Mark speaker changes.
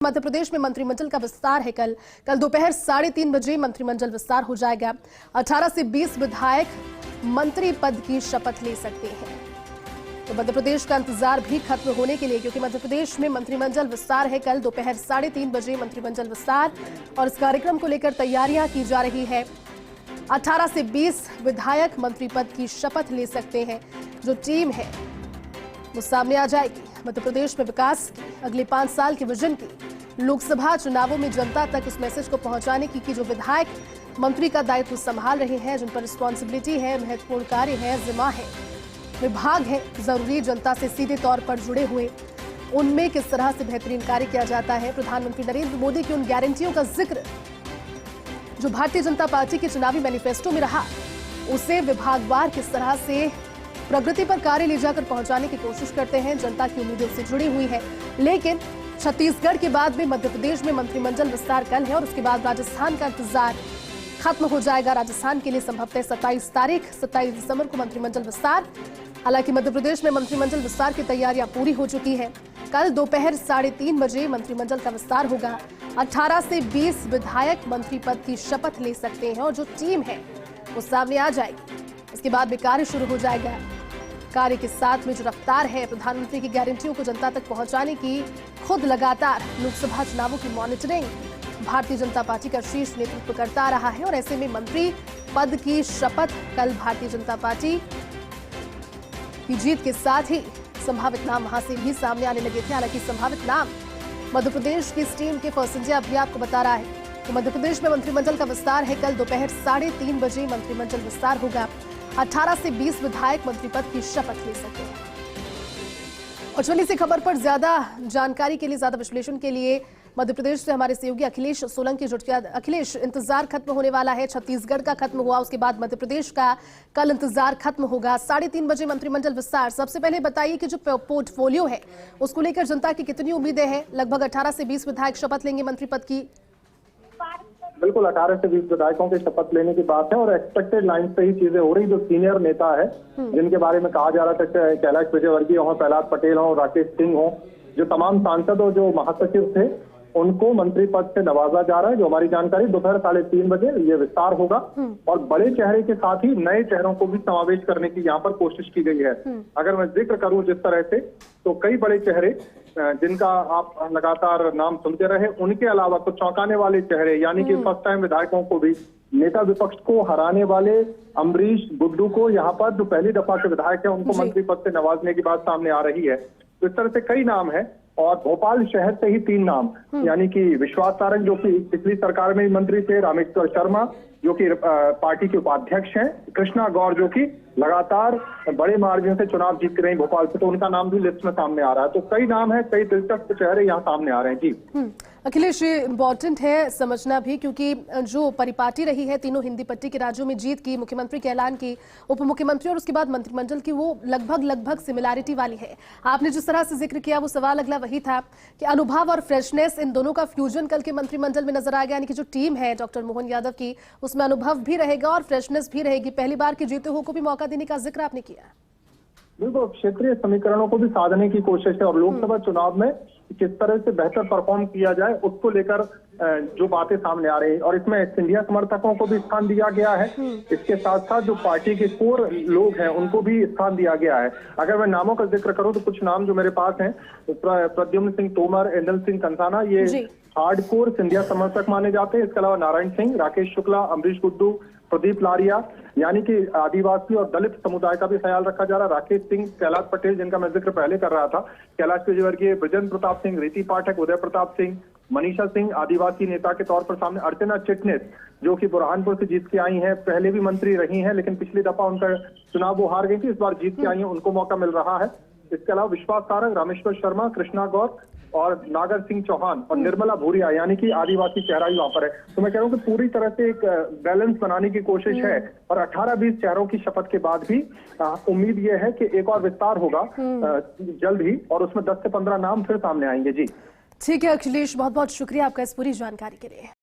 Speaker 1: मध्य प्रदेश में मंत्रिमंडल का विस्तार है। कल दोपहर 3:30 बजे मंत्रिमंडल विस्तार हो जाएगा। 18 से 20 विधायक मंत्री पद की शपथ ले सकते हैं। तो मध्य प्रदेश का इंतजार भी खत्म होने के लिए, क्योंकि मध्य प्रदेश में मंत्रिमंडल विस्तार है। कल दोपहर 3:30 बजे मंत्रिमंडल विस्तार और इस कार्यक्रम को लेकर तैयारियां की जा रही है। 18 से 20 विधायक मंत्री पद की शपथ ले सकते हैं। जो टीम है वो सामने आ जाएगी। मध्य प्रदेश में विकास की अगले 5 साल के विजन की लोकसभा चुनावों में जनता तक उस मैसेज को पहुंचाने की कि जो विधायक मंत्री का दायित्व संभाल रहे हैं, जिन पर रिस्पॉन्सिबिलिटी है, महत्वपूर्ण कार्य है, जिम्मा है, विभाग है, जरूरी जनता से सीधे तौर पर जुड़े हुए, उनमें किस तरह से बेहतरीन कार्य किया जाता है। प्रधानमंत्री नरेंद्र मोदी की उन गारंटियों का जिक्र जो भारतीय जनता पार्टी के चुनावी मैनिफेस्टो में रहा, उसे विभागवार किस तरह से प्रगति पर कार्य ले जाकर पहुंचाने की कोशिश करते हैं। जनता की उम्मीदें उससे जुड़ी हुई है। लेकिन छत्तीसगढ़ के बाद में मध्य प्रदेश में मंत्रिमंडल विस्तार कल है और उसके बाद राजस्थान का इंतजार खत्म हो जाएगा। राजस्थान के लिए संभवतः 27 दिसंबर को मंत्रिमंडल विस्तार। हालांकि मध्य प्रदेश में मंत्रिमंडल विस्तार की तैयारियां पूरी हो चुकी है। कल दोपहर 3:30 बजे मंत्रिमंडल का विस्तार होगा। 18 से 20 विधायक मंत्री पद की शपथ ले सकते हैं और जो टीम है वो सामने आ जाएगी। इसके बाद में कार्य शुरू हो जाएगा। कार्य के साथ में जो रफ्तार है प्रधानमंत्री की गारंटियों को जनता तक पहुंचाने की, खुद लगातार लोकसभा चुनावों की मॉनिटरिंग भारतीय जनता पार्टी का शीर्ष नेतृत्व करता रहा है। और ऐसे में मंत्री पद की शपथ कल भारतीय जनता पार्टी की जीत के साथ ही संभावित नाम वहां से भी सामने आने लगे थे। हालांकि संभावित नाम मध्य प्रदेश की इस टीम के फर्स्ट इंडिया भी आपको बता रहा है। तो मध्य प्रदेश में मंत्रिमंडल का विस्तार है। कल दोपहर 3:30 बजे मंत्रिमंडल विस्तार होगा। 18 से 20 विधायक मंत्री पद की शपथ ले सकते हैं। और चलिए इसी खबर पर ज्यादा जानकारी के लिए, ज्यादा विश्लेषण के लिए मध्य प्रदेश से हमारे सहयोगी अखिलेश सोलंकी जुट गया। अखिलेश, इंतजार खत्म होने वाला है। छत्तीसगढ़ का खत्म हुआ, उसके बाद मध्य प्रदेश का कल इंतजार खत्म होगा। 3:30 बजे मंत्रिमंडल विस्तार। सबसे पहले बताइए कि जो पोर्टफोलियो है उसको लेकर जनता की कितनी उम्मीदें हैं। लगभग 18 से 20 विधायक शपथ लेंगे मंत्री पद की।
Speaker 2: बिल्कुल 18 से 20 विधायकों के शपथ लेने की बात है और एक्सपेक्टेड लाइन से ही चीजें हो रही। जो सीनियर नेता है जिनके बारे में कहा जा रहा था, कैलाश विजयवर्गीय हो, प्रहलाद पटेल हो, राकेश सिंह हो, जो तमाम सांसद और जो महासचिव थे, उनको मंत्री पद से नवाजा जा रहा है। जो हमारी जानकारी, दोपहर 3:30 बजे ये विस्तार होगा और बड़े चेहरे के साथ ही नए चेहरों को भी समावेश करने की यहाँ पर कोशिश की गई है। अगर मैं जिक्र करूं जिस तरह से, तो कई बड़े चेहरे जिनका आप लगातार नाम सुनते रहे, उनके अलावा कुछ चौंकाने वाले चेहरे, यानी कि फर्स्ट टाइम विधायकों को भी, नेता विपक्ष को हराने वाले अमरीश गुड्डू को यहाँ पर जो पहली दफा के विधायक है, उनको मंत्री पद से नवाजने की बात सामने आ रही है। तो इस तरह से कई नाम है और भोपाल शहर से ही 3 नाम, यानी कि विश्वास सारंग जो कि पिछली सरकार में मंत्री थे, रामेश्वर शर्मा जो कि पार्टी के उपाध्यक्ष हैं, कृष्णा गौर जो कि लगातार बड़े मार्जिन से चुनाव जीत रहे हैं भोपाल से, तो उनका नाम भी लिस्ट में सामने आ रहा है। तो कई नाम है, कई दिलचस्प चेहरे यहाँ सामने आ रहे हैं। जी
Speaker 1: अखिलेश, ये इम्पोर्टेंट है समझना भी, क्योंकि जो परिपाटी रही है तीनों हिंदी पट्टी के राज्यों में जीत की, मुख्यमंत्री के ऐलान की, उप मुख्यमंत्री और उसके बाद मंत्रिमंडल की, वो लगभग सिमिलैरिटी वाली है। आपने जिस तरह से जिक्र किया, वो सवाल अगला वही था कि अनुभव और फ्रेशनेस, इन दोनों का फ्यूजन कल के मंत्रिमंडल में नजर आएगा। यानी कि जो टीम है डॉक्टर मोहन यादव की, उसमें अनुभव भी रहेगा और फ्रेशनेस भी रहेगी। पहली बार के जीते हुए को भी मौका देने का जिक्र आपने किया।
Speaker 2: बिल्कुल, क्षेत्रीय समीकरणों को भी साधने की कोशिश है और लोकसभा चुनाव में किस तरह से बेहतर परफॉर्म किया जाए, उसको लेकर जो बातें सामने आ रही है। और इसमें सिंधिया समर्थकों को भी स्थान दिया गया है। इसके साथ साथ जो पार्टी के कोर लोग हैं, उनको भी स्थान दिया गया है। अगर मैं नामों का जिक्र करूं तो कुछ नाम जो मेरे पास हैं, प्रद्युम्न सिंह तोमर, एंडल सिंह कंसाना, ये हार्डकोर सिंधिया समर्थक माने जाते हैं। इसके अलावा नारायण सिंह, राकेश शुक्ला, अमरीश गुड्डू, प्रदीप लारिया, यानी कि आदिवासी और दलित समुदाय का भी ख्याल रखा जा रहा है। राकेश सिंह, कैलाश पटेल जिनका मैं जिक्र पहले कर रहा था, कैलाश विजयवर्गीय, ब्रजेंद्र प्रताप सिंह, रीति पाठक, उदय प्रताप सिंह, मनीषा सिंह आदिवासी नेता के तौर पर सामने, अर्चना चिटनिस जो कि बुरहानपुर से जीत के आई हैं, पहले भी मंत्री रही हैं, लेकिन पिछली दफा उनका चुनाव वो हार गई थी, इस बार जीत के आई हैं, उनको मौका मिल रहा है। इसके अलावा विश्वास सारंग, रामेश्वर शर्मा, कृष्णा गौर और नागर सिंह चौहान और निर्मला भूरिया, यानी कि आदिवासी चेहरा ही वहां पर है। तो मैं कह रहा हूँ कि पूरी तरह से एक बैलेंस बनाने की कोशिश है और 18-20 चेहरों की शपथ के बाद भी उम्मीद ये है कि एक और विस्तार होगा जल्द ही और उसमें 10 से 15 नाम फिर सामने आएंगे। जी
Speaker 1: ठीक है अखिलेश, बहुत बहुत शुक्रिया आपका इस पूरी जानकारी के लिए।